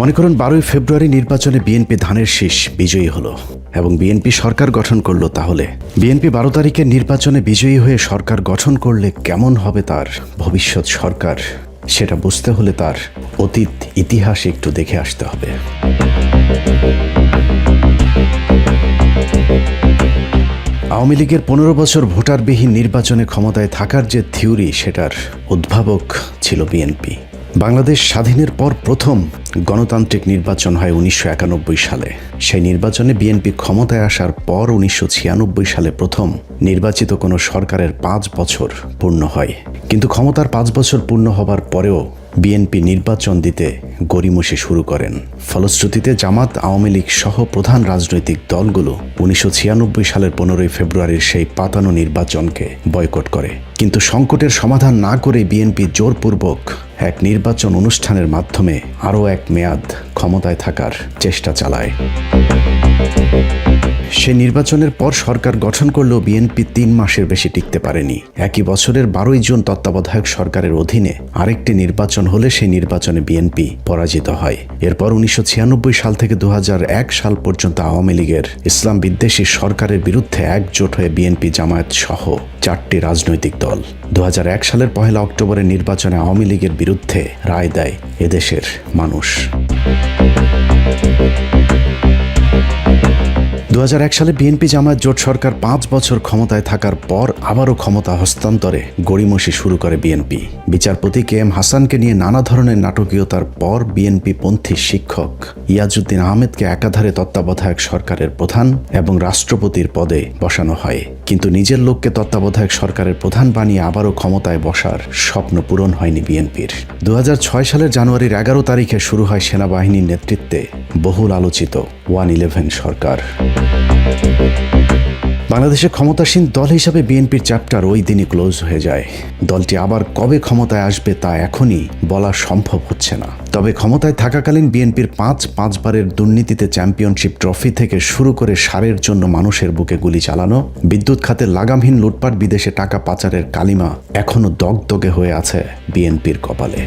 মনে করুন 12ই ফেব্রুয়ারি নির্বাচনে বিএনপি ধানের শীষ বিজয়ী হলো এবং বিএনপি সরকার গঠন করলো। তাহলে বিএনপি 12 তারিখের নির্বাচনে বিজয়ী হয়ে সরকার গঠন করলে কেমন হবে তার ভবিষ্যৎ সরকার, সেটা বুঝতে হলে তার অতীত ইতিহাস একটু দেখে আসতে হবে। আওয়ামী লীগের 15 বছর ভোটারবিহীন নির্বাচনে ক্ষমতায় থাকার যে থিওরি, সেটার উদ্ভাবক ছিল বিএনপি। বাংলাদেশ স্বাধীনের পর প্রথম গণতান্ত্রিক নির্বাচন হয় 1991 সালে। সেই নির্বাচনে বিএনপি ক্ষমতায় আসার পর 1996 সালে প্রথম নির্বাচিত কোনো সরকারের 5 বছর পূর্ণ হয়। কিন্তু ক্ষমতার 5 বছর পূর্ণ হবার পরেও বিএনপি নির্বাচন দিতে গড়িমসি শুরু করেন। ফলশ্রুতিতে জামাত, আওয়ামী লীগ সহ প্রধান রাজনৈতিক দলগুলো 1996 সালের 15ই ফেব্রুয়ারির সেই পাতানো নির্বাচনকে বয়কট করে। কিন্তু সংকটের সমাধান না করে বিএনপি জোরপূর্বক এক নির্বাচন অনুষ্ঠানের মাধ্যমে আরও এক মেয়াদ ক্ষমতায় থাকার চেষ্টা চালায়। সে নির্বাচনের পর সরকার গঠন করলেও বিএনপি 3 মাসের বেশি টিকতে পারেনি। একই বছরের 12ই জুন তত্ত্বাবধায়ক সরকারের অধীনে আরেকটি নির্বাচন হলে সেই নির্বাচনে বিএনপি পরাজিত হয়। এরপর 1996 সাল থেকে 2001 সাল পর্যন্ত আওয়ামী লীগের ইসলাম বিদ্বেষী সরকারের বিরুদ্ধে একজোট হয়ে বিএনপি, জামায়াত সহ 4টি রাজনৈতিক দল 2001 সালের 1 অক্টোবরের নির্বাচনে আওয়ামী লীগের বিরুদ্ধে রায় দেয় এদেশের মানুষ। 2001 সালে বিএনপি জামায়াত জোট সরকার 5 বছর ক্ষমতায় থাকার পর আবারও ক্ষমতা হস্তান্তরে গড়িমসি শুরু করে বিএনপি। বিচারপতি KM হাসানকে নিয়ে নানা ধরনের নাটকীয়তার পর বিএনপি পন্থী শিক্ষক ইয়াজউদ্দিন আহমেদকে একাধারে তত্ত্বাবধায়ক সরকারের প্রধান এবং রাষ্ট্রপতির পদে বসানো হয়। কিন্তু নিজের লোককে তত্ত্বাবধায়ক সরকারের প্রধান বানিয়ে আবারও ক্ষমতায় বসার স্বপ্ন পূরণ হয়নি বিএনপির। 2006 সালের জানুয়ারির 11 তারিখে শুরু হয় সেনাবাহিনীর নেতৃত্বে বহুল আলোচিত 111 সরকার। বাংলাদেশের ক্ষমতাসীন দল হিসাবে বিএনপির চ্যাপ্টার ওই দিনই ক্লোজ হয়ে যায়। দলটি আবার কবে ক্ষমতায় আসবে তা এখনই বলা সম্ভব হচ্ছে না। তবে ক্ষমতায় থাকাকালীন বিএনপির 5 বারের দুর্নীতিতে চ্যাম্পিয়নশিপ ট্রফি থেকে শুরু করে সারের জন্য মানুষের বুকে গুলি চালানো, বিদ্যুৎ খাতে লাগামহীন লুটপাট, বিদেশে টাকা পাচারের কালিমা এখনো দগদগে হয়ে আছে বিএনপির কপালে।